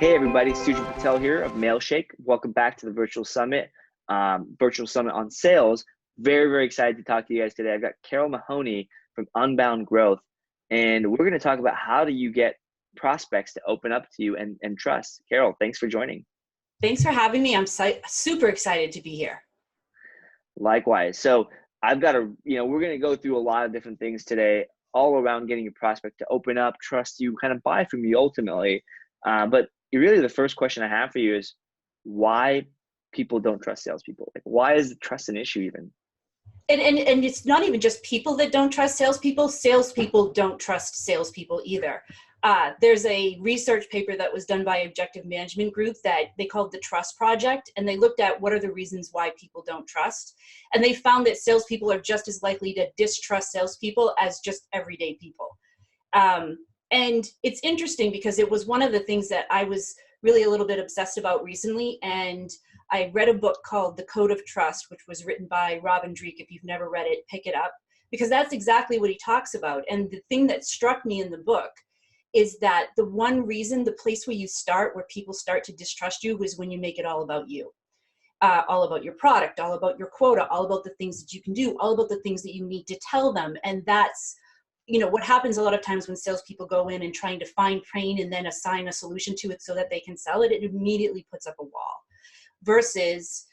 Hey everybody, Sujit Patel here of Mailshake. Welcome back to the virtual summit on sales. Very, very excited to talk to you guys today. I've got Carole Mahoney from Unbound Growth, and we're going to talk about how do you get prospects to open up to you and trust. Carole, thanks for joining. Thanks for having me. I'm super excited to be here. Likewise. So I've got we're going to go through a lot of different things today, all around getting your prospect to open up, trust you, kind of buy from you ultimately. But really the first question I have for you is why people don't trust salespeople. Like, why is trust an issue even? And it's not even just people that don't trust salespeople. Salespeople don't trust salespeople either. There's a research paper that was done by Objective Management Group that they called the Trust Project, and they looked at what are the reasons why people don't trust. And they found that salespeople are just as likely to distrust salespeople as just everyday people. And it's interesting because it was one of the things that I was really a little bit obsessed about recently. And I read a book called The Code of Trust, which was written by Robin Dreeke. If you've never read it, pick it up, because that's exactly what he talks about. And the thing that struck me in the book is that the one reason, the place where you start, where people start to distrust you, is when you make it all about you. All about your product, all about your quota, all about the things that you can do, all about the things that you need to tell them. And that's what happens a lot of times when salespeople go in and trying to find, train, and then assign a solution to it so that they can sell it, it immediately puts up a wall. Versus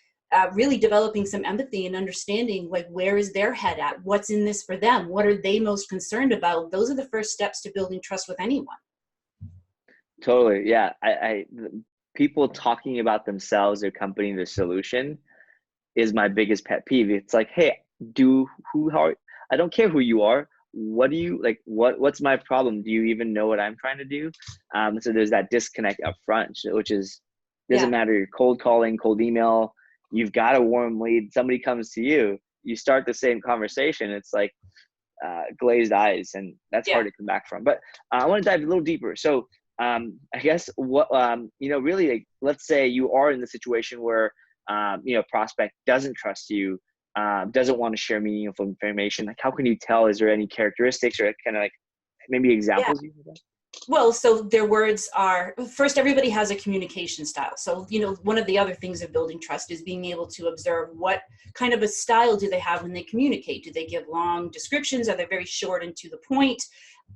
really developing some empathy and understanding, like, where is their head at? What's in this for them? What are they most concerned about? Those are the first steps to building trust with anyone. Totally. Yeah. People talking about themselves, their company, their solution is my biggest pet peeve. It's like, hey, I don't care who you are. What do you like? What's my problem? Do you even know what I'm trying to do? So there's that disconnect up front, which is, doesn't matter. You're cold calling, cold email, you've got a warm lead. Somebody comes to you, you start the same conversation. It's like glazed eyes, and that's hard to come back from. But I want to dive a little deeper. So I guess really, like, let's say you are in the situation where prospect doesn't trust you, doesn't want to share meaningful information. Like, how can you tell? Is there any characteristics or kind of like maybe examples you have? Well, so their words are, first, everybody has a communication style. So, one of the other things of building trust is being able to observe what kind of a style do they have when they communicate. Do they give long descriptions? Are they very short and to the point?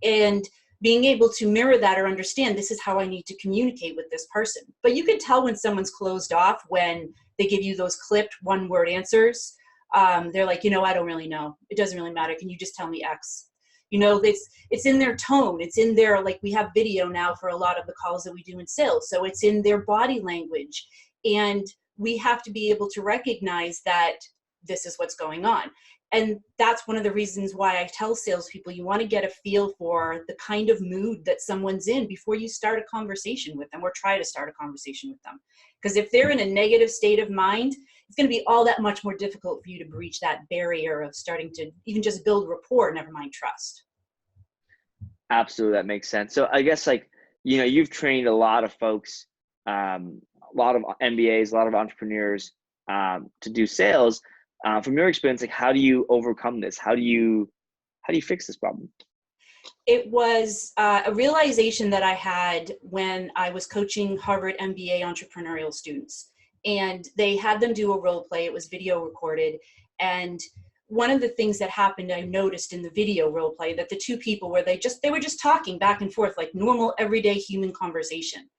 And being able to mirror that or understand, this is how I need to communicate with this person. But you can tell when someone's closed off when they give you those clipped one-word answers. They're like, I don't really know. It doesn't really matter. Can you just tell me X? It's in their tone. It's in their, like, we have video now for a lot of the calls that we do in sales. So it's in their body language. And we have to be able to recognize that this is what's going on. And that's one of the reasons why I tell salespeople, you want to get a feel for the kind of mood that someone's in before you start a conversation with them or try to start a conversation with them. Because if they're in a negative state of mind, it's going to be all that much more difficult for you to breach that barrier of starting to even just build rapport, never mind trust. Absolutely. That makes sense. So I guess, like, you've trained a lot of folks, a lot of MBAs, a lot of entrepreneurs to do sales. From your experience, like, how do you overcome this? How do you fix this problem? It was a realization that I had when I was coaching Harvard MBA entrepreneurial students, and they had them do a role play. It was video recorded. And one of the things that happened, I noticed in the video role play, that the two people were they were just talking back and forth like normal, everyday human conversation.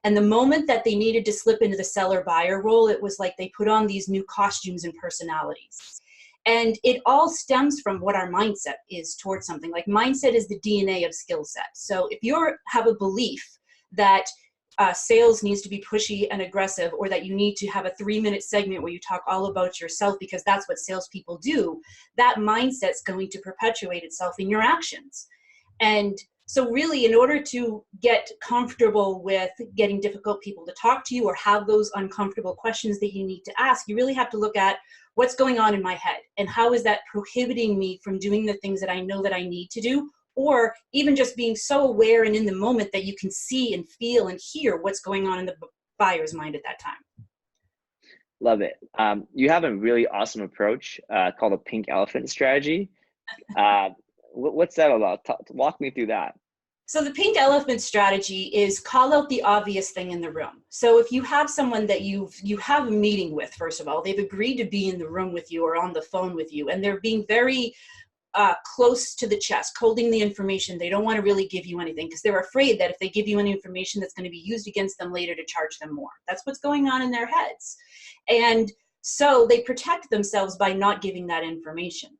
And the moment that they needed to slip into the seller buyer role, it was like they put on these new costumes and personalities. And it all stems from what our mindset is towards something. Like, mindset is the DNA of skill set. So if you have a belief that sales needs to be pushy and aggressive, or that you need to have a 3-minute segment where you talk all about yourself because that's what salespeople do, that mindset's going to perpetuate itself in your actions. And so really, in order to get comfortable with getting difficult people to talk to you or have those uncomfortable questions that you need to ask, you really have to look at what's going on in my head and how is that prohibiting me from doing the things that I know that I need to do, or even just being so aware and in the moment that you can see and feel and hear what's going on in the buyer's mind at that time. Love it. You have a really awesome approach called a pink elephant strategy. What's that about? Walk me through that. So the pink elephant strategy is call out the obvious thing in the room. So if you have someone that you have a meeting with, first of all, they've agreed to be in the room with you or on the phone with you, and they're being very close to the chest, holding the information. They don't want to really give you anything because they're afraid that if they give you any information that's going to be used against them later to charge them more. That's what's going on in their heads. And so they protect themselves by not giving that information.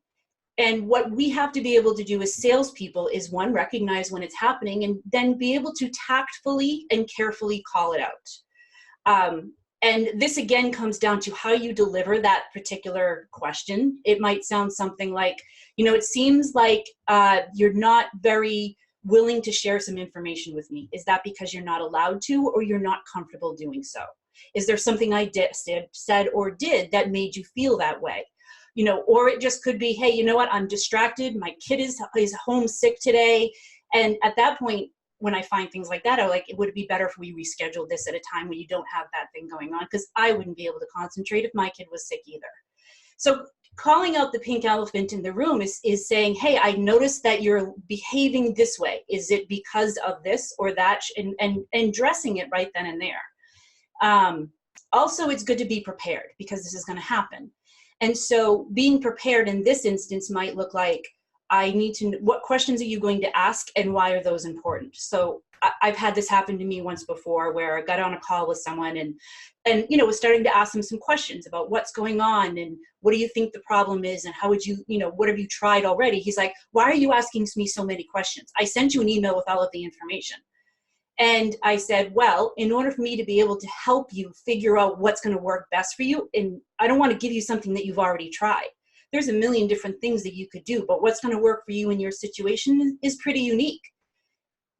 And what we have to be able to do as salespeople is, one, recognize when it's happening and then be able to tactfully and carefully call it out. And this again comes down to how you deliver that particular question. It might sound something like, it seems like you're not very willing to share some information with me. Is that because you're not allowed to, or you're not comfortable doing so? Is there something I said or did that made you feel that way? Or it just could be, hey, you know what? I'm distracted. My kid is homesick today. And at that point, when I find things like that, I'm like, would it be better if we rescheduled this at a time when you don't have that thing going on? Because I wouldn't be able to concentrate if my kid was sick either. So calling out the pink elephant in the room is saying, hey, I noticed that you're behaving this way. Is it because of this or that? And addressing it right then and there. Also, it's good to be prepared because this is going to happen. And so being prepared in this instance might look like, I need to know, what questions are you going to ask and why are those important? So I've had this happen to me once before where I got on a call with someone and was starting to ask them some questions about what's going on and what do you think the problem is and how would you, what have you tried already? He's like, why are you asking me so many questions? I sent you an email with all of the information. And I said, well, in order for me to be able to help you figure out what's going to work best for you, and I don't want to give you something that you've already tried. There's a million different things that you could do, but what's going to work for you in your situation is pretty unique.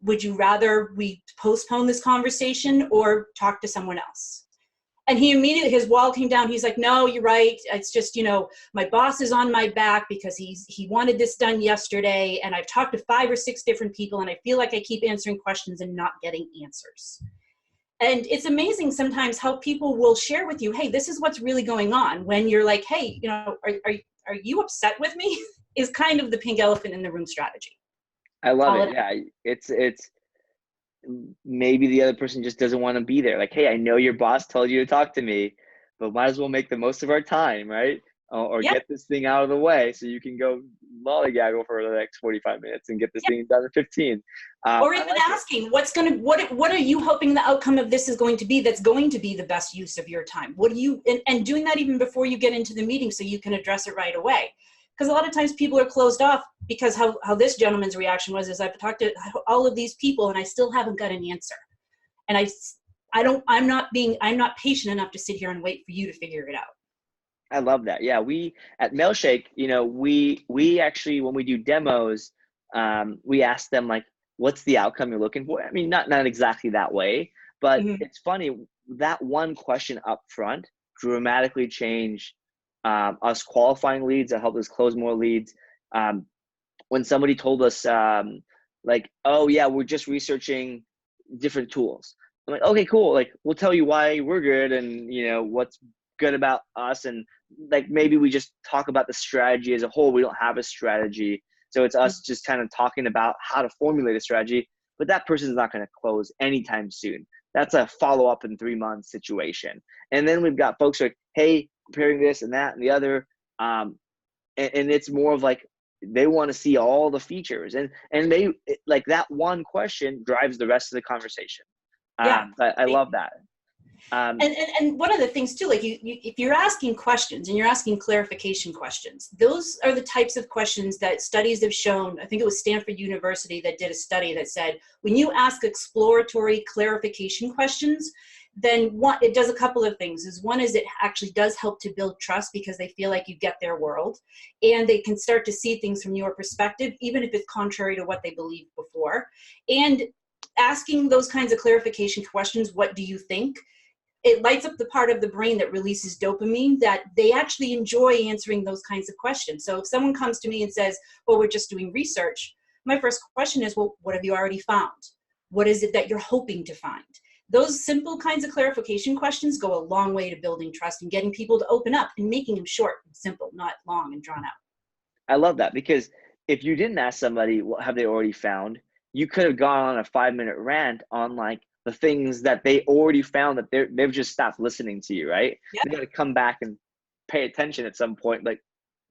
Would you rather we postpone this conversation or talk to someone else? And he immediately, his wall came down. He's like, no, you're right. It's just, my boss is on my back because he wanted this done yesterday. And I've talked to 5 or 6 different people and I feel like I keep answering questions and not getting answers. And it's amazing sometimes how people will share with you, hey, this is what's really going on, when you're like, hey, are you upset with me? Is kind of the pink elephant in the room strategy. I love it. Yeah. It's maybe the other person just doesn't want to be there. Like, hey, I know your boss told you to talk to me, but might as well make the most of our time, right? Or Yep. get this thing out of the way so you can go lollygaggle for the next 45 minutes and get this thing done in 15. Or even asking, what are you hoping the outcome of this is going to be that's going to be the best use of your time? What do you, and doing that even before you get into the meeting so you can address it right away. Because a lot of times people are closed off because how this gentleman's reaction was is I've talked to all of these people and I still haven't got an answer. And I'm not patient enough to sit here and wait for you to figure it out. I love that. Yeah, we at Mailshake, we actually, when we do demos, we ask them like, what's the outcome you're looking for? I mean, not exactly that way, but It's funny, that one question up front dramatically changed us qualifying leads. That helped us close more leads. When somebody told us like, oh yeah, we're just researching different tools. I'm like, okay, cool. Like, we'll tell you why we're good and what's good about us, and like maybe we just talk about the strategy as a whole. We don't have a strategy, so it's us just kind of talking about how to formulate a strategy, but that person's not going to close anytime soon. That's a follow-up in 3 months situation. And then we've got folks like, hey, preparing this and that and the other, and it's more of like they want to see all the features, and they like that one question drives the rest of the conversation. I love that. And one of the things too, like if you're asking questions and you're asking clarification questions, those are the types of questions that studies have shown. I think it was Stanford University that did a study that said when you ask exploratory clarification questions, then it does a couple of things. One is it actually does help to build trust because they feel like you get their world and they can start to see things from your perspective, even if it's contrary to what they believed before. And asking those kinds of clarification questions, what do you think? It lights up the part of the brain that releases dopamine that they actually enjoy answering those kinds of questions. So if someone comes to me and says, well, we're just doing research, my first question is, well, what have you already found? What is it that you're hoping to find? Those simple kinds of clarification questions go a long way to building trust and getting people to open up and making them short and simple, not long and drawn out. I love that, because if you didn't ask somebody, what have they already found? you could have gone on a 5-minute rant on like the things that they already found that they've just stopped listening to you, right? Yeah. They got to come back and pay attention at some point. Like,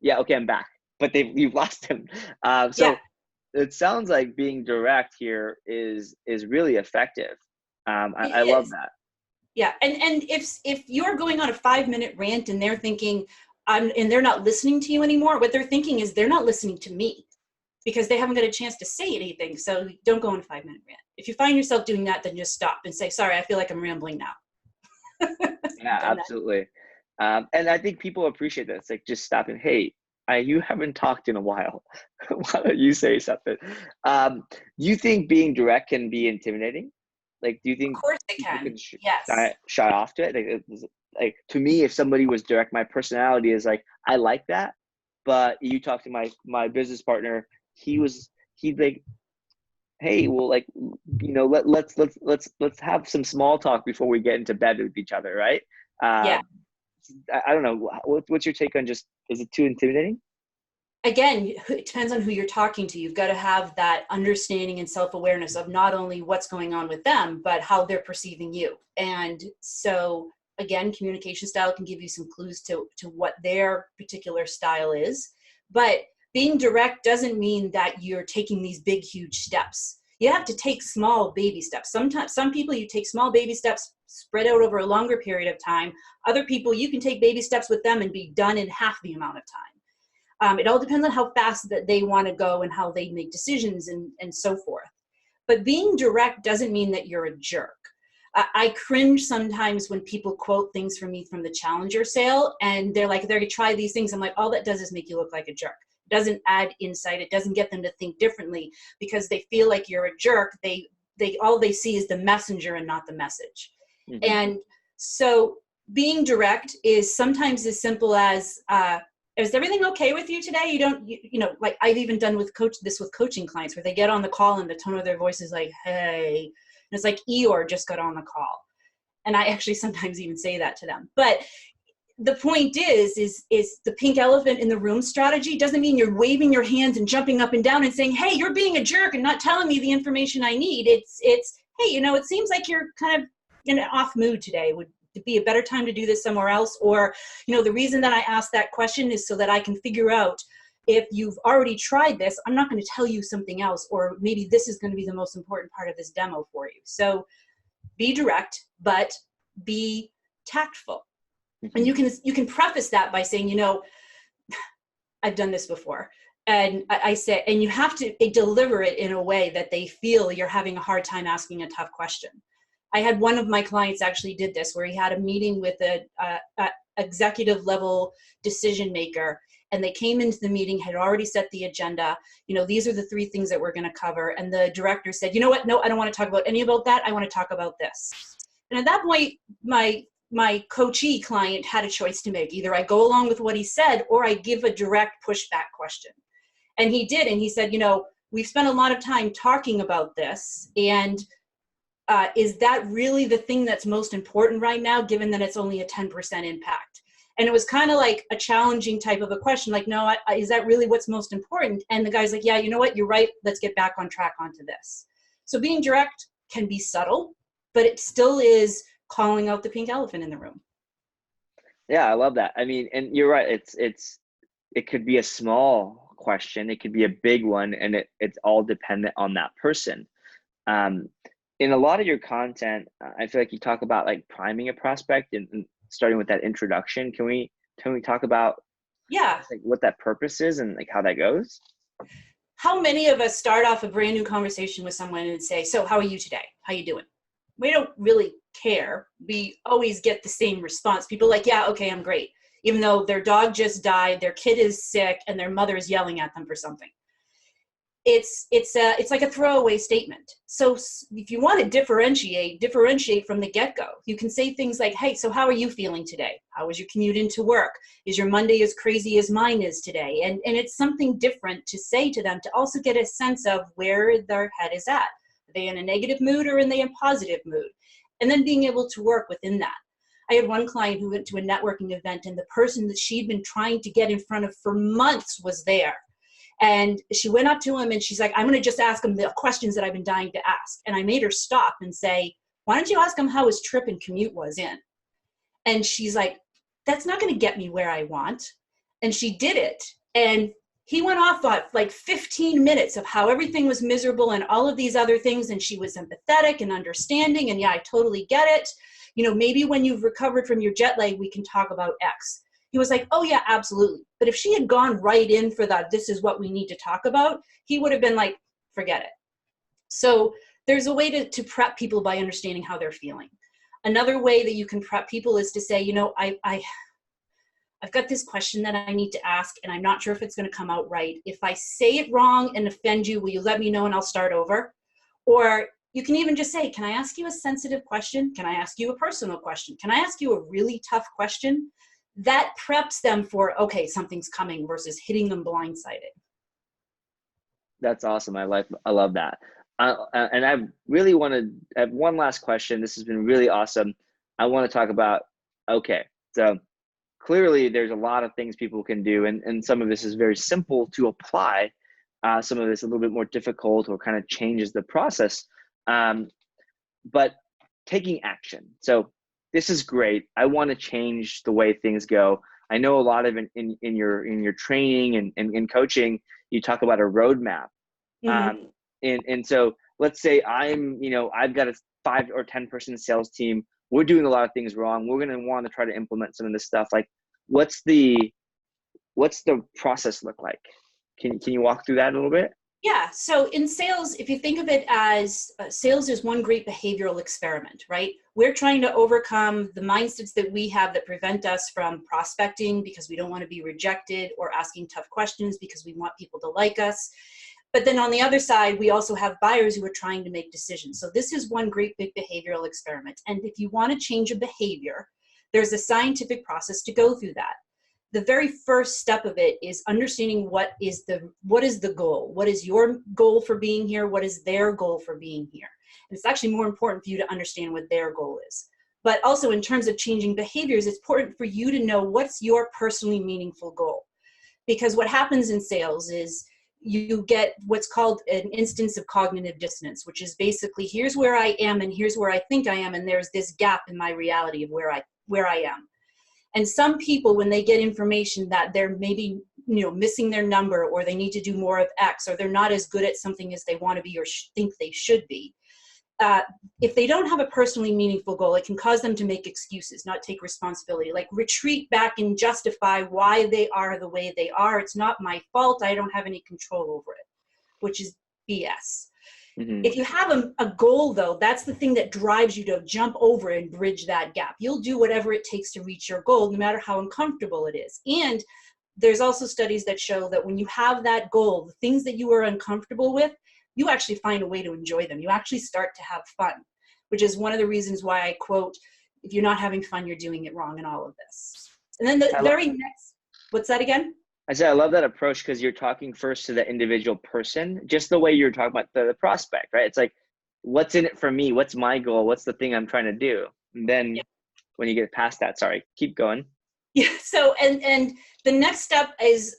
yeah, okay, I'm back, but you've lost them. So Yeah. it sounds like being direct here is really effective. It I love is. that. Yeah. And if you're going on a 5-minute rant and they're thinking, and they're not listening to you anymore, what they're thinking is they're not listening to me because they haven't got a chance to say anything. So don't go on a 5-minute rant. If you find yourself doing that, then just stop and say, sorry, I feel like I'm rambling now. Yeah, Done that. absolutely. And I think people appreciate that. It's like just stopping. Hey, you haven't talked in a while. Why don't you say something? Do you think being direct can be intimidating? Like, do you Of think course it people can. can Yes. shy off to it? Like to me, if somebody was direct, my personality is like, I like that. But you talk to my business partner, he'd like, hey, well, like, let's have some small talk before we get into bed with each other, right? Yeah. Um, I don't know. What's your take on just, is it too intimidating? Again, it depends on who you're talking to. You've got to have that understanding and self-awareness of not only what's going on with them, but how they're perceiving you. And so again, communication style can give you some clues to what their particular style is. But being direct doesn't mean that you're taking these big, huge steps. You have to take small baby steps. Sometimes, some people you take small baby steps spread out over a longer period of time. Other people, you can take baby steps with them and be done in half the amount of time. It all depends on how fast that they want to go and how they make decisions and so forth. But being direct doesn't mean that you're a jerk. I cringe sometimes when people quote things from me from the Challenger sale and they're like, they're going to try these things. I'm like, all that does is make you look like a jerk. It doesn't add insight. It doesn't get them to think differently because they feel like you're a jerk. They all they see is the messenger and not the message. Mm-hmm. And so being direct is sometimes as simple as, is everything okay with you today? You don't, like I've even done with coaching clients where they get on the call and the tone of their voice is like, hey, and it's like Eeyore just got on the call. And I actually sometimes even say that to them. But the point is the pink elephant in the room strategy doesn't mean you're waving your hands and jumping up and down and saying, hey, you're being a jerk and not telling me the information I need. It's, hey, it seems like you're kind of in an off mood today. Would be a better time to do this somewhere else? Or, the reason that I asked that question is so that I can figure out if you've already tried this, I'm not going to tell you something else, or maybe this is going to be the most important part of this demo for you. So be direct, but be tactful. Mm-hmm. And you can preface that by saying, I've done this before. And I say, and you have to deliver it in a way that they feel you're having a hard time asking a tough question. I had one of my clients actually did this where he had a meeting with a executive level decision maker, and they came into the meeting, had already set the agenda. These are the 3 things that we're going to cover. And the director said, you know what? No, I don't want to talk about any about that. I want to talk about this. And at that point, my coachee client had a choice to make. Either I go along with what he said or I give a direct pushback question. And he did. And he said, we've spent a lot of time talking about this, and is that really the thing that's most important right now, given that it's only a 10% impact? And it was kind of like a challenging type of a question, like, no, is that really what's most important? And the guy's like, yeah, you know what? You're right. Let's get back on track onto this. So being direct can be subtle, but it still is calling out the pink elephant in the room. Yeah, I love that. I mean, and you're right. It could be a small question. It could be a big one, and it's all dependent on that person. In a lot of your content, I feel like you talk about like priming a prospect and starting with that introduction. Can we talk about like what that purpose is and like how that goes? How many of us start off a brand new conversation with someone and say, so how are you today? How you doing? We don't really care. We always get the same response. People are like, yeah, okay, I'm great. Even though their dog just died, their kid is sick, and their mother is yelling at them for something. It's like a throwaway statement. So if you want to differentiate from the get-go. You can say things like, hey, so how are you feeling today? How was your commute into work? Is your Monday as crazy as mine is today? And it's something different to say to them to also get a sense of where their head is at. Are they in a negative mood or are they in a positive mood? And then being able to work within that. I had one client who went to a networking event, and the person that she'd been trying to get in front of for months was there. And she went up to him and she's like, I'm going to just ask him the questions that I've been dying to ask. And I made her stop and say, why don't you ask him how his trip and commute was in? And she's like, that's not going to get me where I want. And she did it. And he went off on like 15 minutes of how everything was miserable and all of these other things. And she was empathetic and understanding. And yeah, I totally get it. Maybe when you've recovered from your jet lag, we can talk about X. He was like, oh yeah, absolutely. But if she had gone right in for that, this is what we need to talk about, he would have been like, forget it. So there's a way to prep people by understanding how they're feeling. Another way that you can prep people is to say, I've got this question that I need to ask, and I'm not sure if it's going to come out right. If I say it wrong and offend you, will you let me know and I'll start over? Or you can even just say, can I ask you a sensitive question? Can I ask you a personal question? Can I ask you a really tough question? That preps them for, okay, something's coming versus hitting them blindsided. That's awesome. I love that. And I have one last question. This has been really awesome. I want to talk about, okay, so clearly there's a lot of things people can do, and some of this is very simple to apply. Some of this is a little bit more difficult or kind of changes the process. But taking action. So this is great. I want to change the way things go. I know a lot of in your training and in coaching, you talk about a roadmap. Mm-hmm. And so let's say I've got a 5 or 10 person sales team. We're doing a lot of things wrong. We're going to want to try to implement some of this stuff. Like, what's the process look like? Can you walk through that a little bit? Yeah. So in sales, if you think of it as sales is one great behavioral experiment, right? We're trying to overcome the mindsets that we have that prevent us from prospecting because we don't want to be rejected, or asking tough questions because we want people to like us. But then on the other side, we also have buyers who are trying to make decisions. So this is one great big behavioral experiment. And if you want to change a behavior, there's a scientific process to go through that. The very first step of it is understanding what is the goal? What is your goal for being here? What is their goal for being here? And it's actually more important for you to understand what their goal is. But also in terms of changing behaviors, it's important for you to know what's your personally meaningful goal. Because what happens in sales is you get what's called an instance of cognitive dissonance, which is basically, here's where I am and here's where I think I am, and there's this gap in my reality of where I am. And some people, when they get information that they're maybe missing their number, or they need to do more of X, or they're not as good at something as they want to be or think they should be, if they don't have a personally meaningful goal, it can cause them to make excuses, not take responsibility, like retreat back and justify why they are the way they are. It's not my fault. I don't have any control over it, which is BS. Mm-hmm. If you have a goal, though, that's the thing that drives you to jump over and bridge that gap. You'll do whatever it takes to reach your goal, no matter how uncomfortable it is. And there's also studies that show that when you have that goal, the things that you are uncomfortable with, you actually find a way to enjoy them. You actually start to have fun, which is one of the reasons why I quote, if you're not having fun, you're doing it wrong in all of this. And then the very next, what's that again? I said, I love that approach, because you're talking first to the individual person, just the way you're talking about the prospect, right? It's like, what's in it for me? What's my goal? What's the thing I'm trying to do? And then when you get past that, sorry, keep going. Yeah. So, and the next step is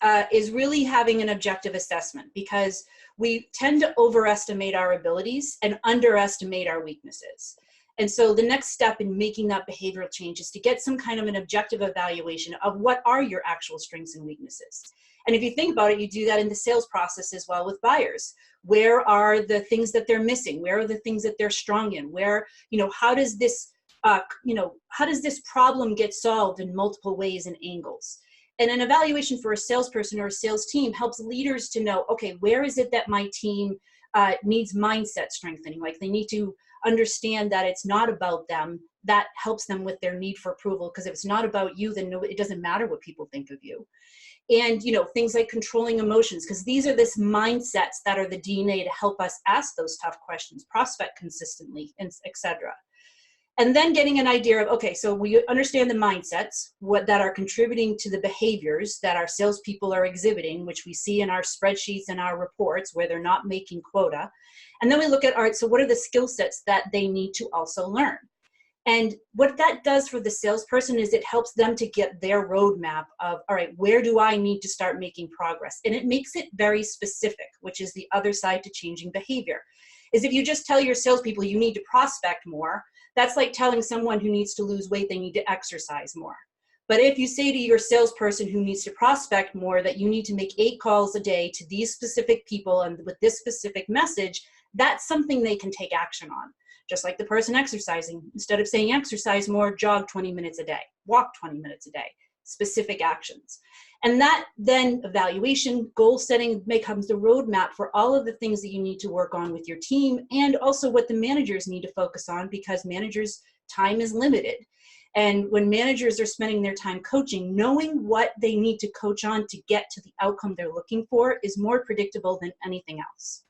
really having an objective assessment, because we tend to overestimate our abilities and underestimate our weaknesses. And so the next step in making that behavioral change is to get some kind of an objective evaluation of what are your actual strengths and weaknesses. And if you think about it, you do that in the sales process as well with buyers. Where are the things that they're missing? Where are the things that they're strong in? Where, how does this problem get solved in multiple ways and angles? And an evaluation for a salesperson or a sales team helps leaders to know, okay, where is it that my team needs mindset strengthening? Like, they need to understand that it's not about them. That helps them with their need for approval, because if it's not about you, then it doesn't matter what people think of you. And things like controlling emotions, because these are this mindsets that are the DNA to help us ask those tough questions, prospect consistently, and etc. And then getting an idea of, okay, so we understand the mindsets that are contributing to the behaviors that our salespeople are exhibiting, which we see in our spreadsheets and our reports where they're not making quota. And then we look at, all right, so what are the skill sets that they need to also learn? And what that does for the salesperson is it helps them to get their roadmap of, all right, where do I need to start making progress? And it makes it very specific, which is the other side to changing behavior. Is if you just tell your salespeople you need to prospect more, that's like telling someone who needs to lose weight they need to exercise more. But if you say to your salesperson who needs to prospect more that you need to make 8 calls a day to these specific people and with this specific message, that's something they can take action on. Just like the person exercising, instead of saying exercise more, jog 20 minutes a day, walk 20 minutes a day, specific actions. And that then evaluation, goal setting becomes the roadmap for all of the things that you need to work on with your team, and also what the managers need to focus on, because managers' time is limited. And when managers are spending their time coaching, knowing what they need to coach on to get to the outcome they're looking for is more predictable than anything else.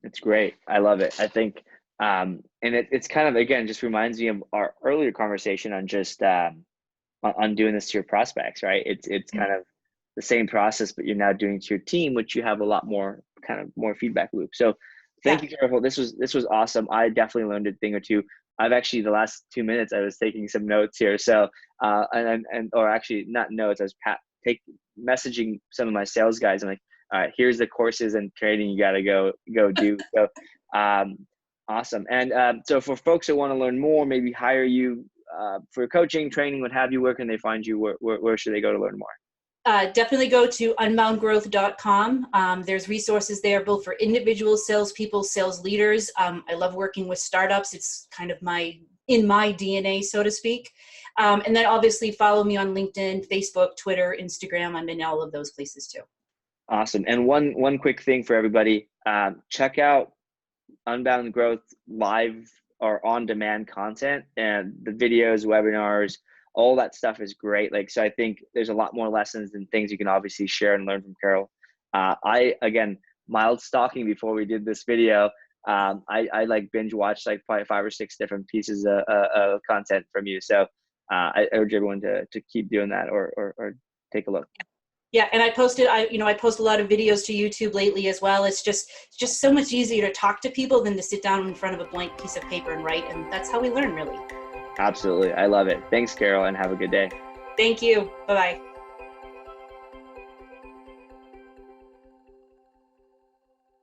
It's great. I love it. I think, and it's kind of, again, just reminds me of our earlier conversation on just on doing this to your prospects, right? It's kind of the same process, but you're now doing it to your team, which you have a lot more kind of more feedback loop. So thank you, Carole. This was awesome. I definitely learned a thing or two. I've actually, the last 2 minutes, I was taking some notes here. So, or actually not notes, I was messaging some of my sales guys. I'm like, all right, here's the courses and training you got to go do. So, awesome. And so for folks that want to learn more, maybe hire you for coaching, training, what have you, where can they find you? Where should they go to learn more? Definitely go to unboundgrowth.com. There's resources there, both for individual salespeople, sales leaders. I love working with startups. It's kind of in my DNA, so to speak. And then obviously follow me on LinkedIn, Facebook, Twitter, Instagram. I'm in all of those places too. Awesome. And one quick thing for everybody, check out Unbound Growth live or on-demand content, and the videos, webinars, all that stuff is great. Like, so I think there's a lot more lessons and things you can obviously share and learn from Carole. Again, mild stalking before we did this video. I like binge watched like probably 5 or 6 different pieces of content from you. So I urge everyone to keep doing that or take a look. Yeah, and I post a lot of videos to YouTube lately as well. It's just so much easier to talk to people than to sit down in front of a blank piece of paper and write, and that's how we learn, really. Absolutely. I love it. Thanks, Carole, and have a good day. Thank you. Bye-bye.